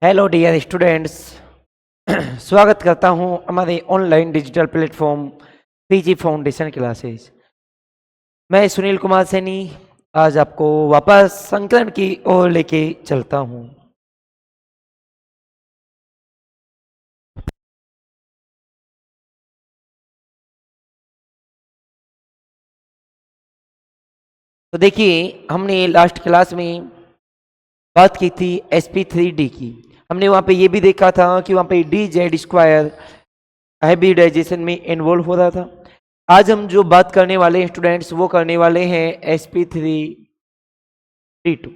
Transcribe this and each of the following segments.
Hello dear students. स्वागत करता हूं हमारे online digital platform PG foundation classes. मैं सुनील कुमार सैनी आज आपको वापस संकलन की ओर लेके चलता हूं। तो देखिए, हमने लास्ट क्लास में बात की थी sp3d की। हमने वहां पे ये भी देखा था कि वहां पे dz² हाइब्रिडाइजेशन में इन्वॉल्व हो रहा था। आज हम जो बात करने वाले हैं स्टूडेंट्स, वो करने वाले हैं sp3d2।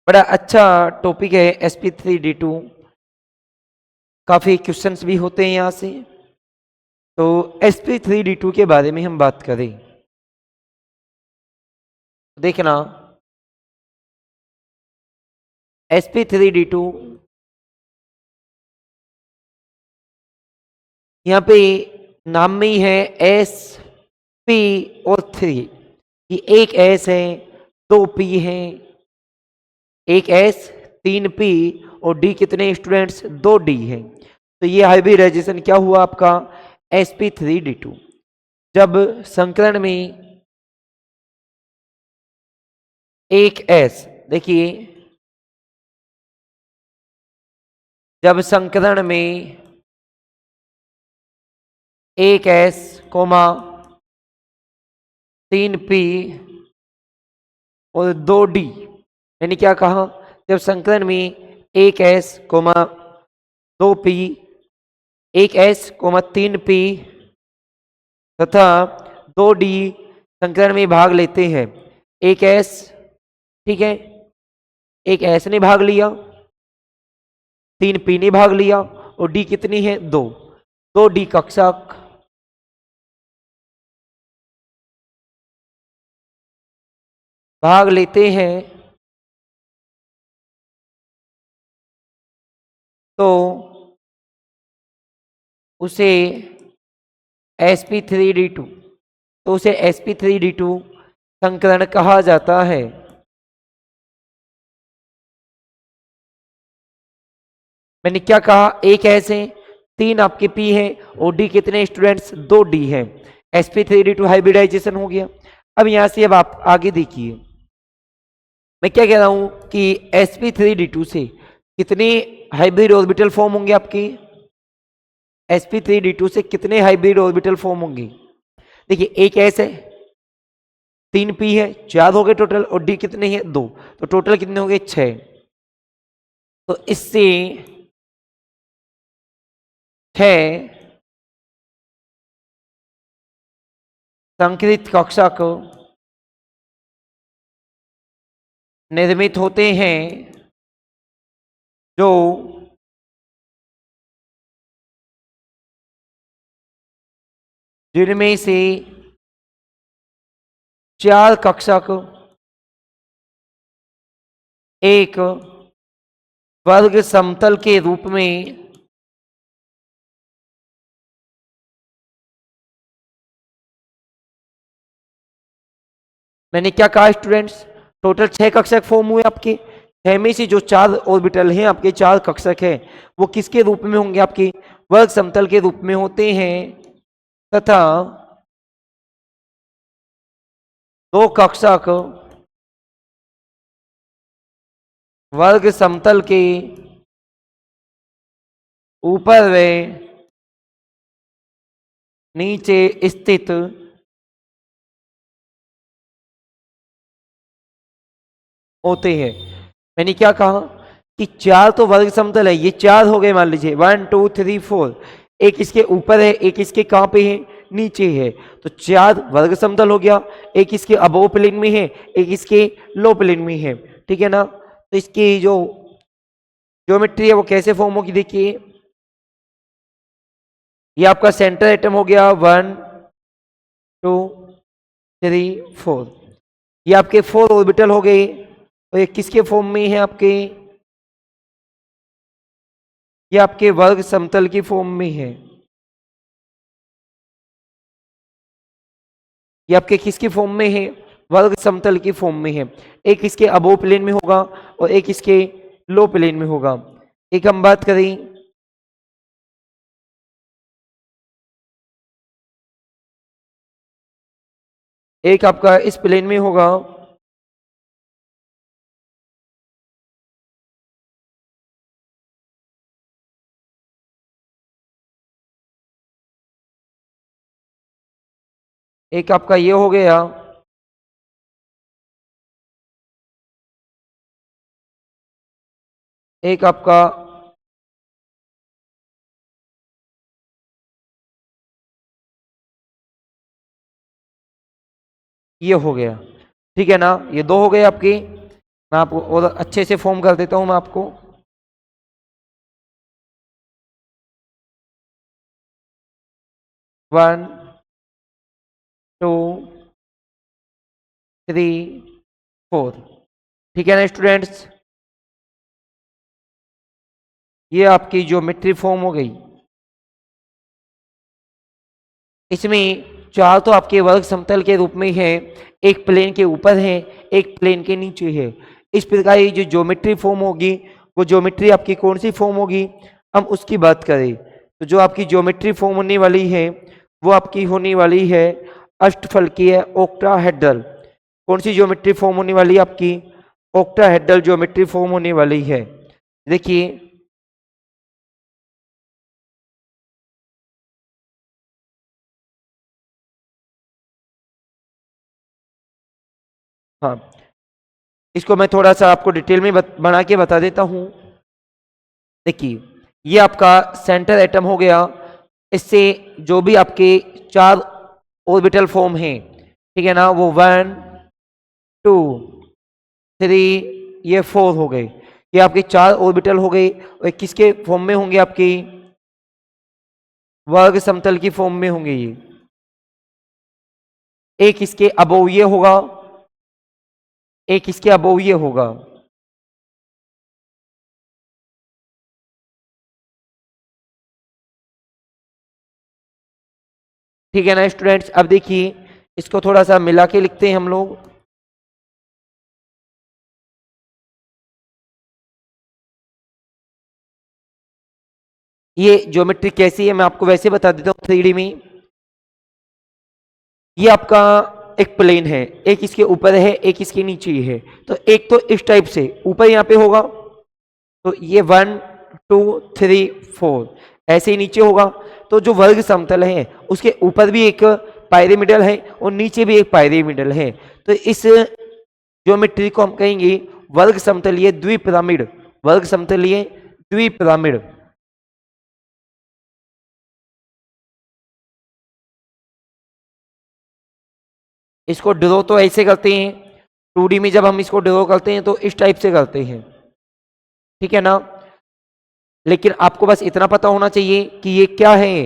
बड़ा अच्छा टॉपिक है sp3d2। काफ़ी क्वेश्चंस भी होते हैं यहाँ से। तो sp3d2 के बारे में हम बात करें, देखना sp3d2 यहाँ पे नाम में ही है एस पी और 3 कि एक एस है, 2 पी है, एक एस 3 पी और डी कितने स्टूडेंट्स 2 डी है। तो ये हाइब्रिडाइजेशन क्या हुआ आपका sp3d2। जब संकरण में एक एस, देखिए जब संकरण में एक एस कोमा 3 पी और 2 डी, यानी क्या कहा, जब संकलन में एक एस कोमा 2 पी, एक एस कोमा 3 पी तथा 2 डी संकलन में भाग लेते हैं। एक एस, ठीक है, एक एस ने भाग लिया, 3 पी ने भाग लिया और डी कितनी है 2 डी कक्षक भाग लेते हैं। तो उसे sp3d2, तो उसे sp3d2 संकरण कहा जाता है। मैंने क्या कहा, एक एस है, 3 आपके पी है और डी कितने स्टूडेंट्स 2 डी है। sp3d2 हाइब्रिडाइजेशन हो गया। अब यहां से अब आप आगे देखिए, मैं क्या कह रहा हूं कि sp3d2 से कितने हाइब्रिड ऑर्बिटल फॉर्म होंगे आपके, sp3d2 से कितने हाइब्रिड ऑर्बिटल फॉर्म होंगे। देखिए एक एस है, 3 पी है, 4 हो गए टोटल और डी कितने हैं 2, तो टोटल कितने हो गए 6। तो इससे 6 संकृत कक्षक निर्मित होते हैं, जो जिनमें से 4 कक्षक एक वर्ग समतल के रूप में मैंने क्या कहा स्टूडेंट्स, टोटल 6 कक्षक फॉर्म हुए आपके। 6 में से जो 4 ऑर्बिटल हैं आपके, 4 कक्षक हैं, वो किसके रूप में होंगे आपके, वर्ग समतल के रूप में होते हैं। तथा 2 कक्षक वर्ग समतल के ऊपर व नीचे स्थित होते हैं। मैंने क्या कहा कि 4 तो वर्ग समतल है, ये 4 हो गए, मान लीजिए 1 2 3 4, एक इसके ऊपर है, एक इसके कहां पे है, नीचे है, तो 4 वर्ग समतल हो गया। एक इसके अबोव प्लेन में है, एक इसके लो प्लेन में है, ठीक है ना। तो इसकी जो ज्योमेट्री है वो कैसे फॉर्म होगी, देखिए ये आपका सेंटर एटम हो गया 1 2 3 4, ये आपके 4 ऑर्बिटल हो गए। तो ये किसके फॉर्म में है आपके, ये आपके वर्ग समतल की फॉर्म में है। ये आपके किसकी फॉर्म में है, वर्ग समतल की फॉर्म में है। एक इसके अबोव प्लेन में होगा और एक इसके लो प्लेन में होगा। एक हम बात करें एक आपका इस प्लेन में होगा, एक आपका ये हो गया, एक आपका ये हो गया। ठीक है ना, ये दो हो गए आपके। मैं आपको और अच्छे से फॉर्म कर देता हूं मैं आपको। 1 2 3 4। ठीक है ना स्टूडेंट्स, ये आपकी ज्योमेट्री फॉर्म हो गई। इसमें चार तो आपके वर्ग समतल के रूप में है, एक प्लेन के ऊपर है, एक प्लेन के नीचे है। इस प्रकार ये जो ज्योमेट्री फॉर्म होगी, वो ज्योमेट्री आपकी कौन सी फॉर्म होगी, हम उसकी बात करें तो जो आपकी ज्योमेट्री फॉर्म होने वाली है वो आपकी होने वाली है अष्टफलकीय ऑक्टाहेड्रल। कौन सी ज्योमेट्री फॉर्म होने वाली है आपकी, ऑक्टाहेड्रल ज्योमेट्री फॉर्म होने वाली है। देखिए हाँ, इसको मैं थोड़ा सा आपको डिटेल में बना के बता देता हूं। देखिए ये आपका सेंटर एटम हो गया, इससे जो भी आपके चार ऑर्बिटल फॉर्म हैं, ठीक है ना, वो 1 2 3 ये 4 हो गए। ये आपके चार ऑर्बिटल हो गए और किसके फॉर्म में होंगे, आपके वर्ग समतल की फॉर्म में होंगे ये। एक इसके अबोव ये होगा, एक इसके अबोव ये होगा। ठीक है ना स्टूडेंट्स, अब देखिए इसको थोड़ा सा मिला के लिखते हैं हम लोग। ये ज्योमेट्री कैसी है मैं आपको वैसे बता देता हूँ 3D में। ये आपका एक प्लेन है, एक इसके ऊपर है, एक इसके नीचे है। तो एक तो इस टाइप से ऊपर यहाँ पे होगा, तो ये 1 2 3 4 ऐसे ही नीचे होगा। तो जो वर्ग समतल है उसके ऊपर भी एक पायरेमिडल है और नीचे भी एक पायरेमिडल है। तो इस ज्योमेट्री को हम कहेंगे वर्ग समतलीय द्विपिरामिड, वर्ग समतलीय द्विपिरामिड। इसको ड्रॉ तो ऐसे करते हैं 2D में, जब हम इसको ड्रॉ करते हैं तो इस टाइप से करते हैं। ठीक है ना, लेकिन आपको बस इतना पता होना चाहिए कि ये क्या है,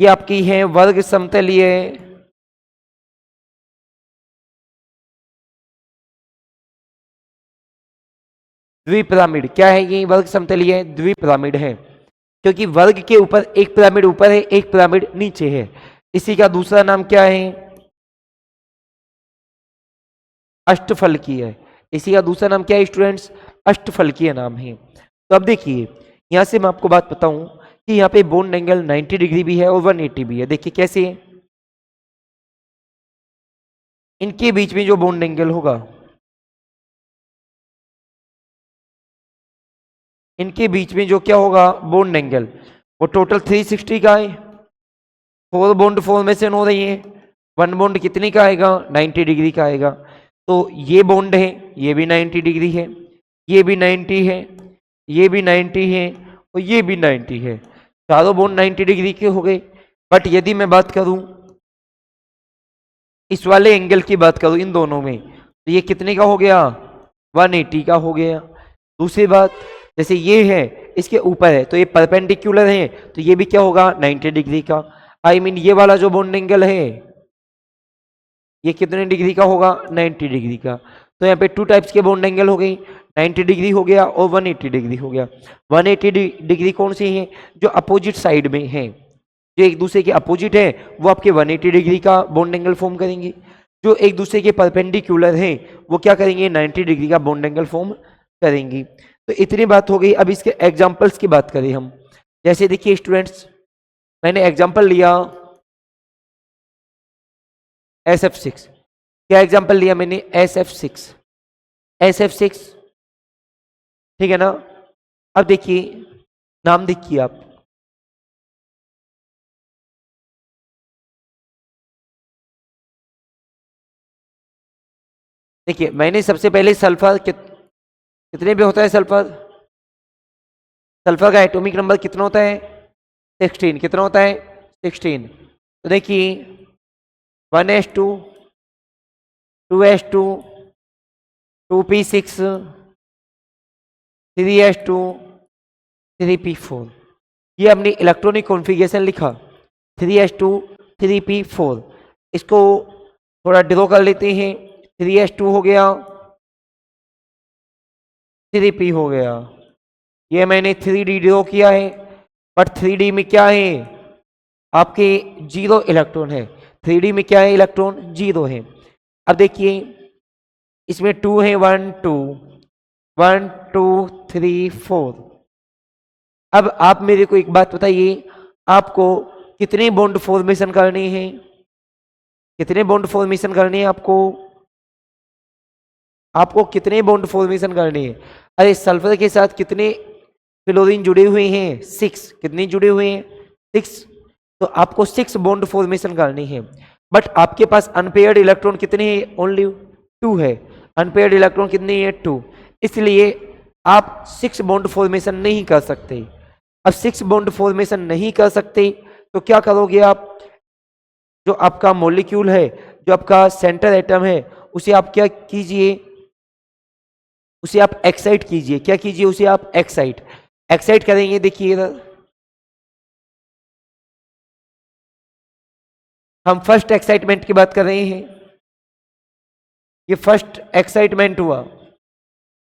ये आपकी है वर्ग समतलीय द्विपिरामिड। क्या है ये वर्ग समतलीय द्विपिरामिड है, क्योंकि वर्ग के ऊपर एक पिरामिड ऊपर है, एक पिरामिड नीचे है। इसी का दूसरा नाम क्या है, अष्टफलकीय है। इसी का दूसरा नाम क्या है स्टूडेंट्स, अष्टफलकीय नाम है। तो अब देखिए यहां से मैं आपको बात बताऊं कि यहाँ पे बॉन्ड एंगल 90 डिग्री भी है और 180 भी है। देखिए कैसे है, इनके बीच में जो बॉन्ड एंगल होगा, इनके बीच में जो क्या होगा बॉन्ड एंगल, वो टोटल 360 का है। 4 बॉन्ड फॉर्मेशन हो रही है, 1 बॉन्ड कितने का आएगा, 90 डिग्री का आएगा। तो ये बॉन्ड है, ये भी 90 डिग्री है, ये भी 90 है, ये भी 90 है और ये भी 90 है। चारों बॉन्ड 90 डिग्री के हो गए। बट यदि मैं बात करूं इस वाले एंगल की बात करूं इन दोनों में, तो ये कितने का हो गया, 180 का हो गया। दूसरी बात, जैसे ये है इसके ऊपर है तो ये परपेंडिकुलर है, तो ये भी क्या होगा 90 डिग्री का। आई मीन ये वाला जो बॉन्ड एंगल है ये कितने डिग्री का होगा, 90 डिग्री का। तो यहाँ पे टू टाइप्स के बॉन्ड एंगल हो गई, 90 डिग्री हो गया और 180 डिग्री हो गया। 180 डिग्री कौन सी है, जो अपोजिट साइड में है, जो एक दूसरे के अपोजिट है वो आपके 180 डिग्री का बॉन्ड एंगल फॉर्म करेंगे। जो एक दूसरे के परपेंडिकुलर है वो क्या करेंगे, 90 डिग्री का बॉन्ड एंगल फॉर्म करेंगी। तो इतनी बात हो गई। अब इसके एग्जाम्पल्स की बात करें हम। जैसे देखिए स्टूडेंट्स, मैंने एग्जाम्पल लिया SF6। क्या एग्जाम्पल लिया मैंने? SF6। SF6, ठीक है ना। अब देखिए, नाम देखिए आप, देखिए मैंने सबसे पहले सल्फर कितने पे होता है सल्फर? सल्फर का एटॉमिक नंबर कितना होता है? 16। कितना होता है? 16। तो देखिए 1s2, 2s2, 2p6, 3s2, 3p4। ये हमने इलेक्ट्रॉनिक कॉन्फ़िगरेशन लिखा 3s2, 3p4। इसको थोड़ा ड्रॉ कर लेते हैं। 3s2 हो गया, 3p हो गया। ये मैंने 3D ड्रॉ किया है, बट 3D में क्या है? आपके 0 इलेक्ट्रॉन है। 3D में क्या है? इलेक्ट्रॉन 0 है। अब देखिए इसमें 2 है, 1 2, 1 2 3 4। अब आप मेरे को एक बात बताइए, आपको कितने बॉन्ड फॉर्मेशन करने हैं? कितने बॉन्ड फॉर्मेशन करने हैं आपको? आपको कितने बॉन्ड फॉर्मेशन करने हैं? अरे सल्फर के साथ कितने फ्लोरीन जुड़े हुए हैं? 6। कितने जुड़े हुए हैं? 6। तो आपको 6 बॉन्ड फॉर्मेशन करनी है। बट आपके पास अनपेयर्ड इलेक्ट्रॉन कितने हैं? ओनली 2 है। अनपेयर्ड इलेक्ट्रॉन कितने हैं? 2। इसलिए आप 6 बॉन्ड फॉर्मेशन नहीं कर सकते। अब 6 बॉन्ड फॉर्मेशन नहीं कर सकते तो क्या करोगे आप? जो आपका मॉलिक्यूल है, जो आपका सेंटर एटम है, उसे आप क्या कीजिए? उसे आप एक्साइट कीजिए। क्या कीजिए? उसे आप एक्साइट एक्साइट करेंगे। देखिए इधर हम फर्स्ट एक्साइटमेंट की बात कर रहे हैं। ये फर्स्ट एक्साइटमेंट हुआ,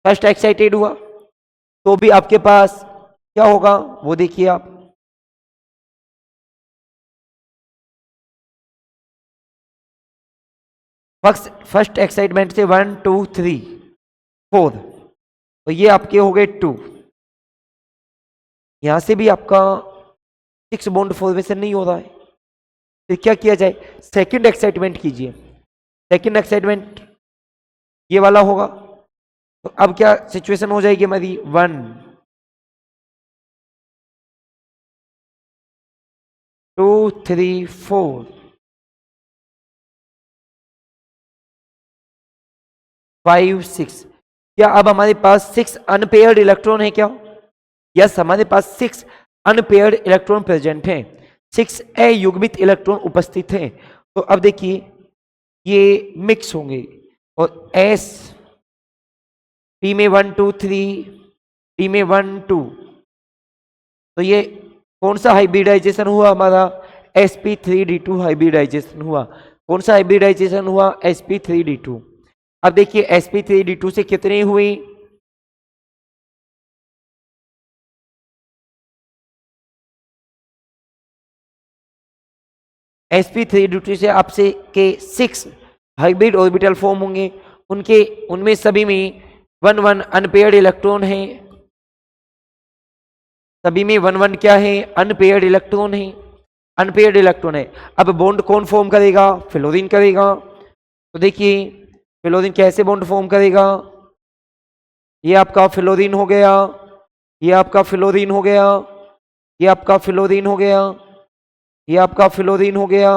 फर्स्ट एक्साइटेड हुआ, तो भी आपके पास क्या होगा वो देखिए आप। फर्स्ट एक्साइटमेंट से 1 2 3 4, तो ये आपके हो गए 2। यहां से भी आपका 6 बॉन्ड फॉर्मेशन नहीं हो रहा है। फिर क्या किया जाए? सेकंड एक्साइटमेंट कीजिए। सेकंड एक्साइटमेंट ये वाला होगा। तो अब क्या सिचुएशन हो जाएगी हमारी? 1 2 3 4 5 6। क्या अब हमारे पास 6 अनपेयर्ड इलेक्ट्रॉन है क्या? यस, हमारे पास 6 अनपेयर्ड इलेक्ट्रॉन प्रेजेंट हैं। 6 अयुग्मित इलेक्ट्रॉन उपस्थित हैं। तो अब देखिए ये मिक्स होंगे और एस पी में 1 2 3, डी में 1 2। तो ये कौन सा हाइब्रिडाइजेशन हुआ हमारा? sp3d2 हाइब्रिडाइजेशन हुआ। कौन सा हाइब्रिडाइजेशन हुआ? sp3d2। अब देखिए sp3d2 से कितने हुए? sp3d2 से आपसे के 6 हाइब्रिड ऑर्बिटल फॉर्म होंगे। उनके उनमें सभी में 1 1 अनपेयर्ड इलेक्ट्रॉन है। सभी में 1 1 क्या है? अनपेयर्ड इलेक्ट्रॉन है। अनपेयर्ड इलेक्ट्रॉन है। अब बॉन्ड कौन फॉर्म करेगा? फ्लोरीन करेगा। तो देखिए फ्लोरीन कैसे बॉन्ड फॉर्म करेगा? ये आपका फ्लोरीन हो गया, ये आपका फ्लोरीन हो गया, ये आपका फ्लोरीन हो गया, ये आपका फ्लोरीन हो गया,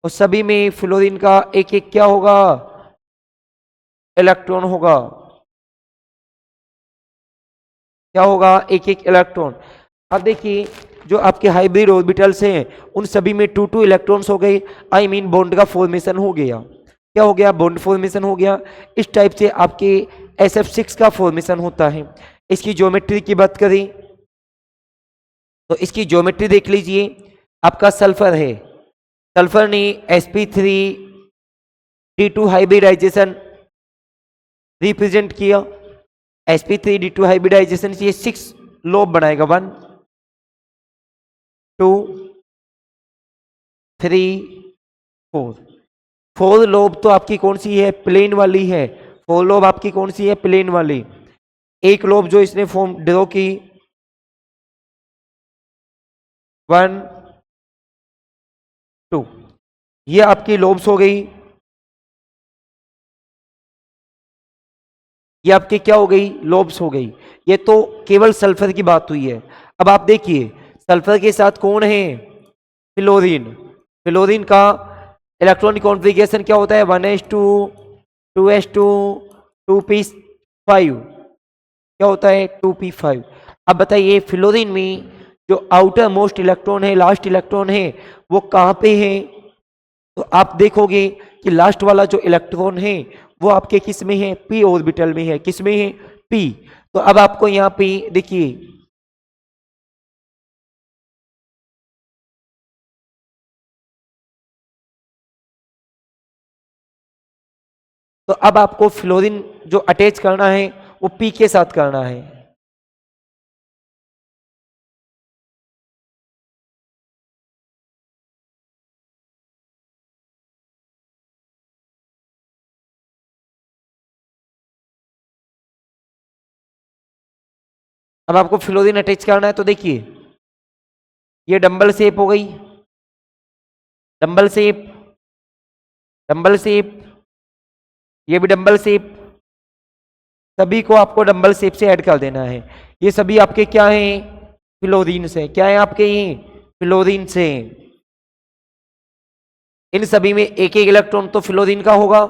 और सभी में फ्लोरीन का एक एक क्या होगा? इलेक्ट्रॉन होगा। क्या होगा? एक एक इलेक्ट्रॉन। अब देखिए जो आपके हाइब्रिड ऑर्बिटल्स हैं उन सभी में 2 2 इलेक्ट्रॉन्स हो गए। आई मीन बॉन्ड का फॉर्मेशन हो गया। क्या हो गया? बॉन्ड फॉर्मेशन हो गया। इस टाइप से आपके SF6 का फॉर्मेशन होता है। इसकी ज्योमेट्री की बात करें तो इसकी ज्योमेट्री देख लीजिए। आपका सल्फर है, सल्फर ने sp3d2 हाइब्रिडाइजेशन रिप्रेजेंट किया। sp3d2 हाइब्रिडाइजेशन से 6 लोब बनाएगा। 1 2 3 4। 4 लोब तो आपकी कौन सी है? प्लेन वाली है। 4 लोब आपकी कौन सी है? प्लेन वाली। एक लोब जो इसने फॉर्म ड्रॉ की 1 2, ये आपकी लोब्स हो गई। ये आपकी क्या हो गई? लोब्स हो गई। ये तो केवल सल्फर की बात हुई है। अब आप देखिए सल्फर के साथ कौन है? फ्लोरीन। फ्लोरीन का इलेक्ट्रॉनिक कॉन्फ़िगरेशन क्या होता है? 1s2 2s2 2p5। क्या होता है? 2p5। अब बताइए फ्लोरीन में जो आउटर मोस्ट इलेक्ट्रॉन है, लास्ट इलेक्ट्रॉन है, वो कहाँ पे है? तो आप देखोगे कि लास्ट वाला जो इलेक्ट्रॉन है वो आपके किस में है? पी ऑर्बिटल में है। किस में है? पी। तो अब आपको यहाँ पे देखिए तो अब आपको फ्लोरीन जो अटैच करना है वो पी के साथ करना है। अब आपको फ्लोरीन अटैच करना है तो देखिए ये डंबल शेप हो गई। डंबल शेप, डंबल शेप, ये भी डंबल शेप। सभी को आपको डंबल शेप से ऐड कर देना है। ये सभी आपके क्या हैं? फ्लोरीन से। क्या है आपके? ये फ्लोरीन से। इन सभी में एक एक इलेक्ट्रॉन तो फ्लोरीन का होगा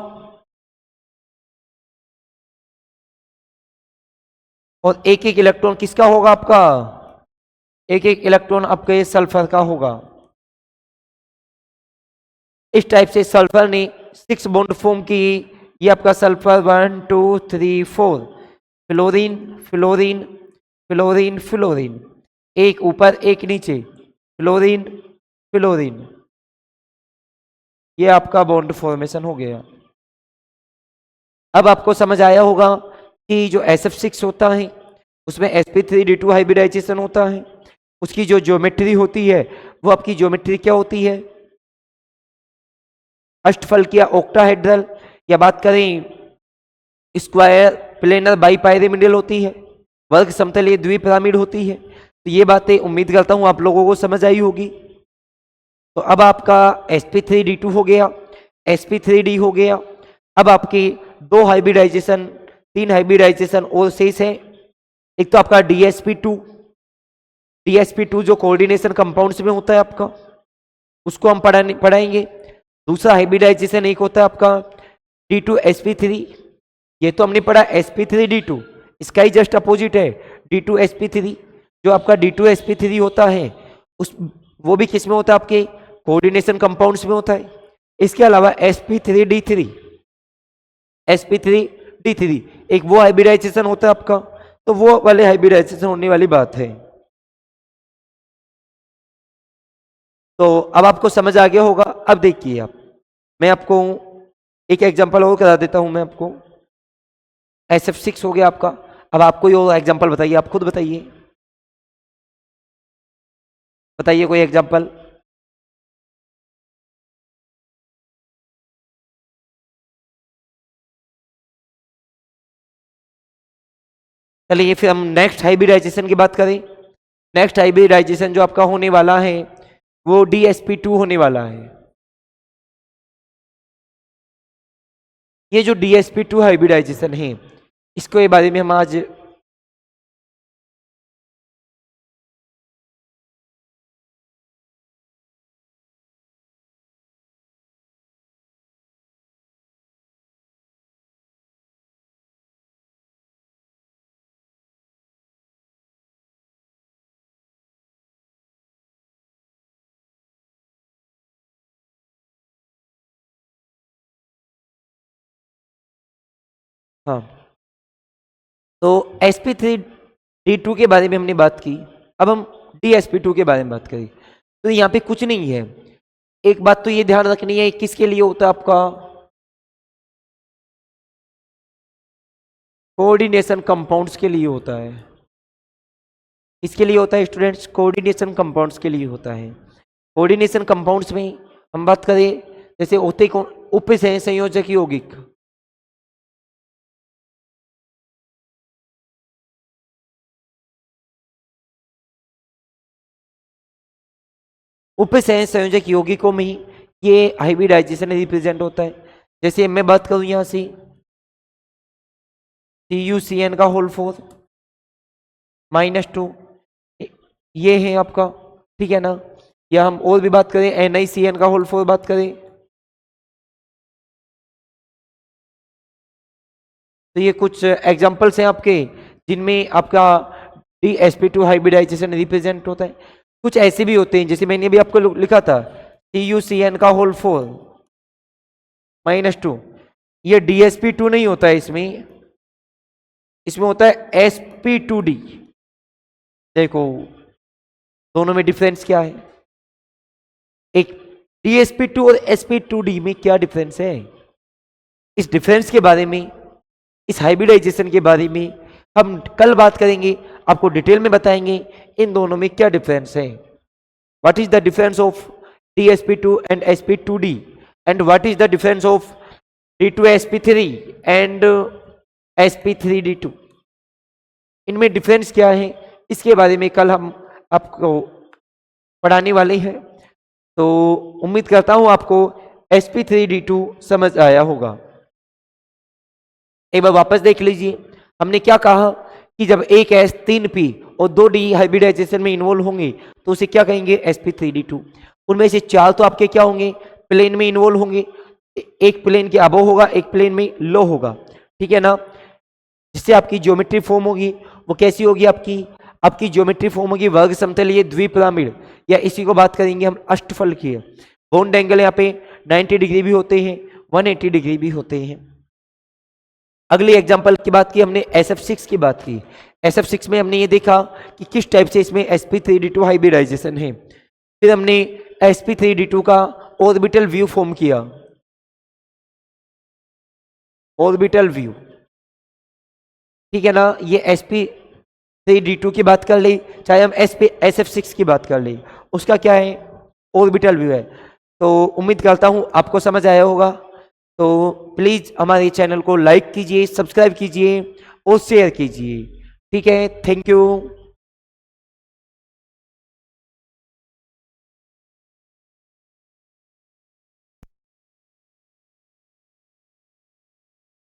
और एक एक इलेक्ट्रॉन किसका होगा? आपका एक एक इलेक्ट्रॉन आपके सल्फर का होगा। इस टाइप से सल्फर ने 6 बॉन्ड फॉर्म की। ये आपका sulphur 1 2 3 4, fluorine fluorine fluorine fluorine, एक ऊपर एक नीचे, फ्लोरीन फ्लोरीन। ये आपका बॉन्ड फॉर्मेशन हो गया। अब आपको समझ आया होगा कि जो SF6 होता है उसमें sp3d2 हाइब्रिडाइजेशन होता है। उसकी जो ज्योमेट्री होती है वो आपकी ज्योमेट्री क्या होती है? अष्टफलकीय ऑक्टाहेड्रल, या बात करें स्क्वायर प्लेनर बाईपायरामिडल होती है, वर्ग समतलीय द्विपिरामिड होती है। तो ये बातें उम्मीद करता हूं आप लोगों को समझ आई होगी। तो अब आपका sp3d2 हो गया, sp3d हो गया। अब आपकी 2 हाइब्रिडाइजेशन 3 हाइब्रिडाइजेशन और शेष है। एक तो आपका dsp2, dsp2 जो कोऑर्डिनेशन कंपाउंड्स में होता है आपका, उसको हम पढ़ाएंगे। दूसरा हाइब्रिडाइजेशन एक होता है आपका d2sp3। ये तो हमने पढ़ा sp3d2, इसका ही जस्ट अपोजिट है d2sp3। जो आपका d2sp3 होता है उस वो भी किस में होता है? आपके कोऑर्डिनेशन कंपाउंड्स में होता है। इसके अलावा sp3d3, sp3d3 एक वो हाइब्रिडाइजेशन होता है आपका। तो वो वाले हाइब्रिडाइजेशन होने वाली बात है। तो अब आपको समझ आ गया होगा। अब देखिए आप, मैं आपको एक एग्जांपल और करा देता हूं। मैं आपको SF6 हो गया आपका। अब आपको ये एग्जांपल बताइए, आप खुद बताइए, बताइए कोई एग्जांपल। चलिए फिर हम नेक्स्ट हाइब्रिडाइजेशन की बात करें। नेक्स्ट हाइब्रिडाइजेशन जो आपका होने वाला है वो dsp2 होने वाला है। ये जो dsp2 हाइब्रिडाइजेशन है इसके बारे में हम आज हाँ, तो sp3d2 के बारे में हमने बात की। अब हम dsp2 के बारे में बात करें। तो यहाँ पे कुछ नहीं है। एक बात तो ये ध्यान रखनी है, किसके लिए होता है आपका? कोऑर्डिनेशन कंपाउंड्स के लिए होता है। इसके लिए होता है स्टूडेंट्स? कोऑर्डिनेशन कंपाउंड्स के लिए होता है। कोऑर्डिनेशन कंपाउंड्स में हम बात करें जैसे होते कौन? उप संयोजक यौगिक। उपसहन संयोजक यौगिकों में ही ये हाइब्रिडाइजेशन रिप्रेजेंट होता है। जैसे मैं बात करूं यहां से CuCN का होल 4 -2, ये है आपका, ठीक है ना। या हम और भी बात करें NiCN का होल 4 बात करें तो ये कुछ एग्जांपल्स हैं आपके जिनमें आपका DsP2 हाइब्रिडाइजेशन रिप्रेजेंट होता है। कुछ ऐसे भी होते हैं जैसे मैंने भी आपको लिखा था CuCN का होल 4 -2, ये DsP2 नहीं होता है, इसमें होता है sp2d। देखो दोनों में डिफरेंस क्या है, एक DsP2 और sp2d में क्या डिफरेंस है, इस डिफरेंस के बारे में, इस हाइब्रिडाइजेशन के बारे में हम कल बात करेंगे, आपको डिटेल में बताएंगे इन दोनों में क्या डिफरेंस है। What is the difference of DsP2 and sp2d and what is the difference of D2sp3 and sp3d2, इनमें डिफरेंस क्या है इसके बारे में कल हम आपको पढ़ाने वाले हैं। तो उम्मीद करता हूं आपको sp3d2 समझ आया होगा। एक बार वापस देख लीजिए, हमने क्या कहा कि जब एक S 3p और 2d हाइब्रिडाइजेशन में इन्वॉल्व होंगे तो उसे क्या कहेंगे, sp3d2। उनमें से 4 तो आपके क्या होंगे, प्लेन में इन्वॉल्व होंगे, एक प्लेन के अबव होगा, एक प्लेन में लो होगा, ठीक है ना। जिससे आपकी ज्योमेट्री फॉर्म होगी वो कैसी होगी, आपकी ज्योमेट्री फॉर्म होगी वर्ग समतलीय द्विपिरामिड, या इसी को बात करेंगे हम अष्टफल की। बॉन्ड एंगल यहाँ पे 90 डिग्री भी होते हैं, 180 डिग्री भी होते हैं। अगली एग्जांपल की बात की हमने SF6 की बात की। SF6 में हमने ये देखा कि किस टाइप से इसमें sp3d2 हाइब्रिडाइजेशन है। फिर हमने sp3d2 का ऑर्बिटल व्यू फॉर्म किया, ऑर्बिटल व्यू, ठीक है ना। ये sp3d2 की बात कर ली, चाहे हम SF6 की बात कर ली, उसका क्या है, ऑर्बिटल व्यू है। तो उम्मीद करता हूं आपको समझ आया होगा। तो प्लीज हमारे चैनल को लाइक कीजिए, सब्सक्राइब कीजिए और शेयर कीजिए, ठीक है। Thank you.